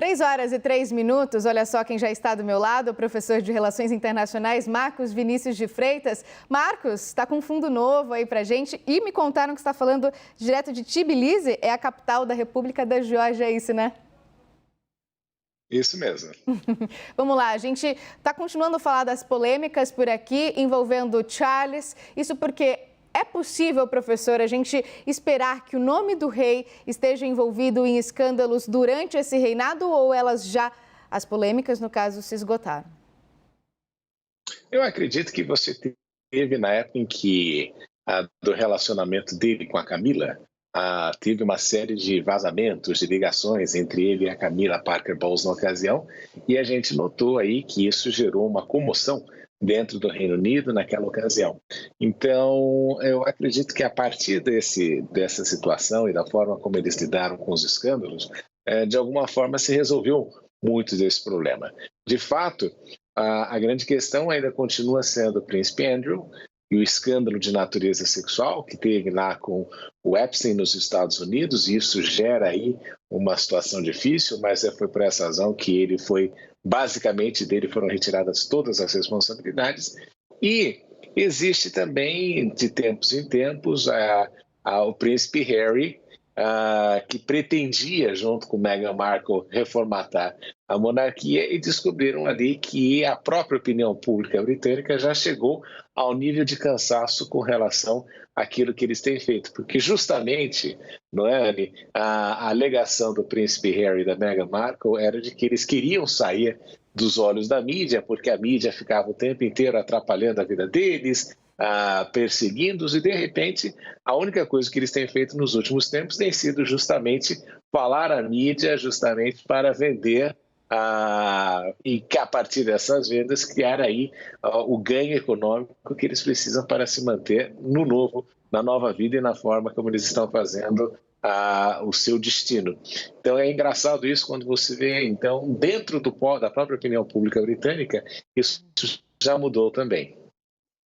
3h03, olha só quem já está do meu lado, o professor de Relações Internacionais, Marcos Vinícius de Freitas. Marcos, está com um fundo novo aí pra gente e me contaram que está falando direto de Tbilisi, é a capital da República da Geórgia, é isso, né? Isso mesmo. Vamos lá, a gente está continuando a falar das polêmicas por aqui envolvendo Charles, isso porque é possível, professor, a gente esperar que o nome do rei esteja envolvido em escândalos durante esse reinado ou as polêmicas, no caso, se esgotaram? Eu acredito que você teve na época em que do relacionamento dele com a Camila, teve uma série de vazamentos, de ligações entre ele e a Camila Parker Bowles na ocasião, e a gente notou aí que isso gerou uma comoção dentro do Reino Unido naquela ocasião. Então, eu acredito que a partir dessa situação e da forma como eles lidaram com os escândalos, de alguma forma se resolveu muito desse problema. De fato, a grande questão ainda continua sendo o Príncipe Andrew e o escândalo de natureza sexual que teve lá com o Epstein nos Estados Unidos, e isso gera aí uma situação difícil, mas foi por essa razão que ele foi, basicamente, dele foram retiradas todas as responsabilidades. E existe também, de tempos em tempos, o príncipe Harry, que pretendia, junto com Meghan Markle, reformatar a monarquia, e descobriram ali que a própria opinião pública britânica já chegou ao nível de cansaço com relação àquilo que eles têm feito. Porque justamente, não é, Anne, a alegação do príncipe Harry e da Meghan Markle era de que eles queriam sair dos olhos da mídia, porque a mídia ficava o tempo inteiro atrapalhando a vida deles, perseguindo-os, e de repente a única coisa que eles têm feito nos últimos tempos tem sido justamente falar à mídia, justamente para vender e que a partir dessas vendas criar aí o ganho econômico que eles precisam para se manter na nova vida e na forma como eles estão fazendo o seu destino. Então é engraçado isso quando você vê, então, dentro da própria opinião pública britânica, isso já mudou também.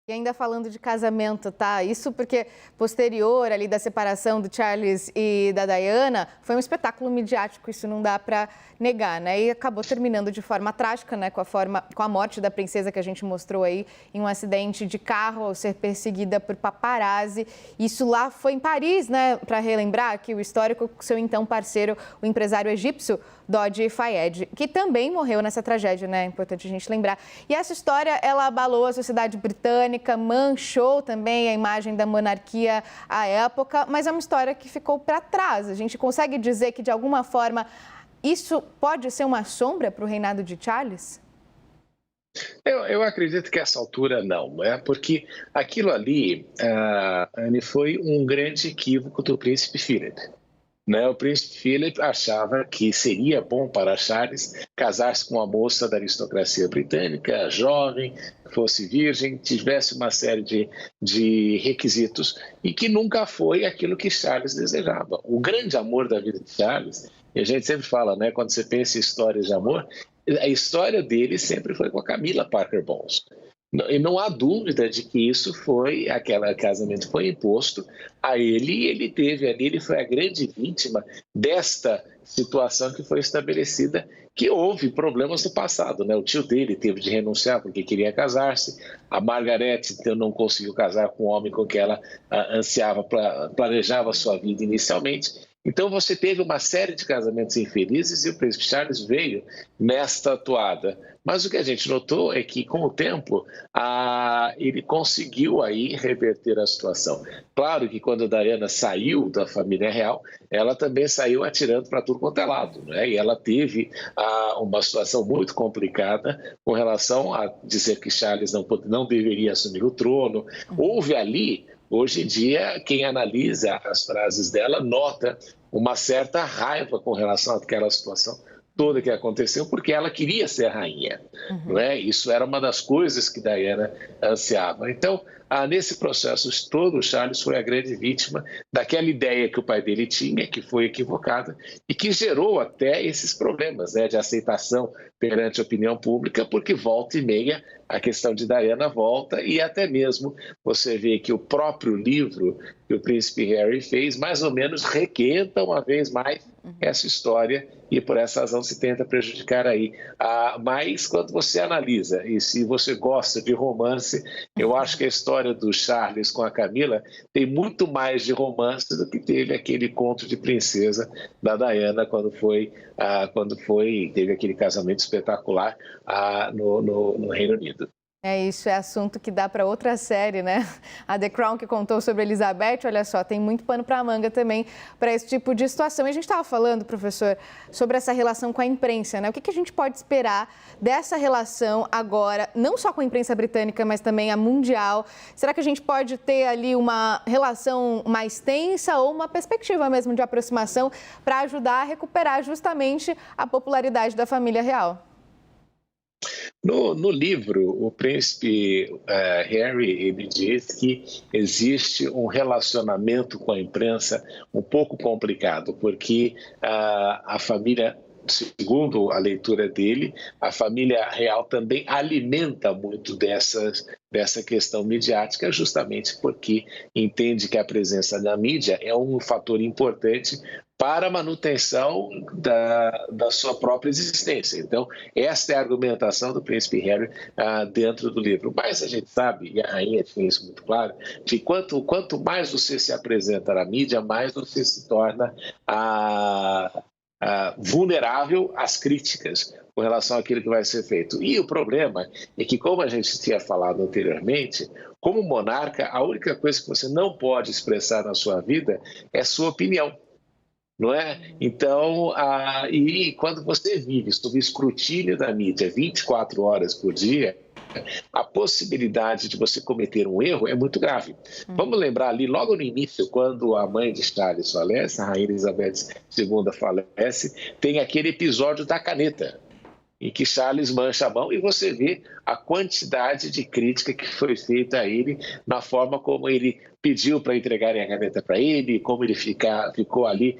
E ainda falando de casamento, tá? Isso porque posterior ali da separação do Charles e da Diana, foi um espetáculo midiático, isso não dá para negar, né? E acabou terminando de forma trágica, né? Com a morte da princesa que a gente mostrou aí em um acidente de carro ao ser perseguida por paparazzi. Isso lá foi em Paris, né? Para relembrar que o histórico seu então parceiro, o empresário egípcio Dodi Fayed, que também morreu nessa tragédia, né? É importante a gente lembrar. E essa história, ela abalou a sociedade britânica, manchou também a imagem da monarquia à época, mas é uma história que ficou para trás. A gente consegue dizer que, de alguma forma, isso pode ser uma sombra para o reinado de Charles? Eu acredito que essa altura não, né? Porque aquilo ali, Anne, foi um grande equívoco do príncipe Philip. Né? O príncipe Philip achava que seria bom para Charles casar-se com uma moça da aristocracia britânica, jovem, fosse virgem, tivesse uma série de requisitos, e que nunca foi aquilo que Charles desejava. O grande amor da vida de Charles, e a gente sempre fala, né, quando você pensa em histórias de amor, a história dele sempre foi com a Camila Parker Bowles. E não há dúvida de que aquele casamento foi imposto a ele, e ele foi a grande vítima desta situação que foi estabelecida, que houve problemas no passado, né? O tio dele teve de renunciar porque queria casar-se, a Margaret então, não conseguiu casar com o homem com que ela planejava a sua vida inicialmente. Então você teve uma série de casamentos infelizes e o príncipe Charles veio nesta toada. Mas o que a gente notou é que, com o tempo, ele conseguiu aí reverter a situação. Claro que quando a Diana saiu da família real, ela também saiu atirando para tudo quanto é lado, né? E ela teve uma situação muito complicada com relação a dizer que Charles não deveria assumir o trono. Houve ali, hoje em dia, quem analisa as frases dela nota uma certa raiva com relação àquela situação toda que aconteceu, porque ela queria ser a rainha. Não é? Isso era uma das coisas que Diana ansiava. Então, nesse processo todo, o Charles foi a grande vítima daquela ideia que o pai dele tinha, que foi equivocada, e que gerou até esses problemas, né, de aceitação perante a opinião pública, porque volta e meia a questão de Diana volta, e até mesmo você vê que o próprio livro que o príncipe Harry fez, mais ou menos requenta uma vez mais essa história, e por essa razão se tenta prejudicar aí. Mas quando você analisa, e se você gosta de romance, eu acho que a história do Charles com a Camila tem muito mais de romance do que teve aquele conto de princesa da Diana teve aquele casamento espetacular no Reino Unido. É isso, é assunto que dá para outra série, né? A The Crown, que contou sobre Elizabeth, olha só, tem muito pano para a manga também para esse tipo de situação. E a gente estava falando, professor, sobre essa relação com a imprensa, né? O que a gente pode esperar dessa relação agora, não só com a imprensa britânica, mas também a mundial? Será que a gente pode ter ali uma relação mais tensa ou uma perspectiva mesmo de aproximação para ajudar a recuperar justamente a popularidade da família real? No livro, o príncipe Harry, ele diz que existe um relacionamento com a imprensa um pouco complicado, porque a família, segundo a leitura dele, a família real também alimenta muito dessa questão midiática, justamente porque entende que a presença da mídia é um fator importante para a manutenção da sua própria existência. Então, essa é a argumentação do príncipe Harry dentro do livro. Mas a gente sabe, e a rainha tinha isso muito claro, que quanto mais você se apresenta na mídia, mais você se torna vulnerável às críticas com relação àquilo que vai ser feito. E o problema é que, como a gente tinha falado anteriormente, como monarca, a única coisa que você não pode expressar na sua vida é sua opinião. Não é? Então, e quando você vive sob escrutínio da mídia 24 horas por dia, a possibilidade de você cometer um erro é muito grave. Vamos lembrar ali, logo no início, quando a mãe de Charles falece, a rainha Elizabeth II falece, tem aquele episódio da caneta, em que Charles mancha a mão, e você vê a quantidade de crítica que foi feita a ele na forma como ele pediu para entregarem a caneta para ele, como ele ficou ali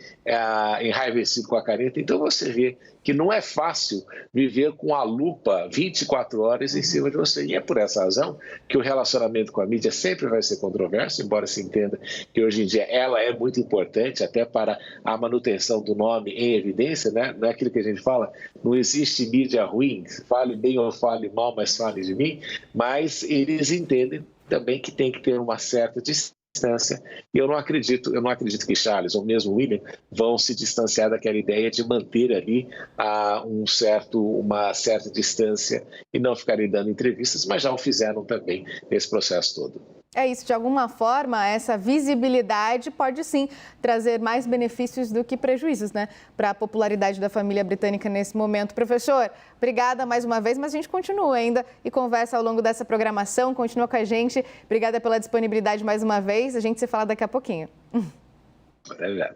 enraivecido com a caneta. Então você vê que não é fácil viver com a lupa 24 horas em cima de você. E é por essa razão que o relacionamento com a mídia sempre vai ser controverso, embora se entenda que hoje em dia ela é muito importante até para a manutenção do nome em evidência, né? Não é aquilo que a gente fala, não existe mídia ruim, fale bem ou fale mal, mas fale de mim, mas eles entendem também que tem que ter uma certa distância, e eu não acredito que Charles ou mesmo William vão se distanciar daquela ideia de manter ali uma certa distância e não ficarem dando entrevistas, mas já o fizeram também nesse processo todo. É isso, de alguma forma, essa visibilidade pode sim trazer mais benefícios do que prejuízos, né, para a popularidade da família britânica nesse momento. Professor, obrigada mais uma vez, mas a gente continua ainda e conversa ao longo dessa programação, continua com a gente. Obrigada pela disponibilidade mais uma vez, a gente se fala daqui a pouquinho. Até já.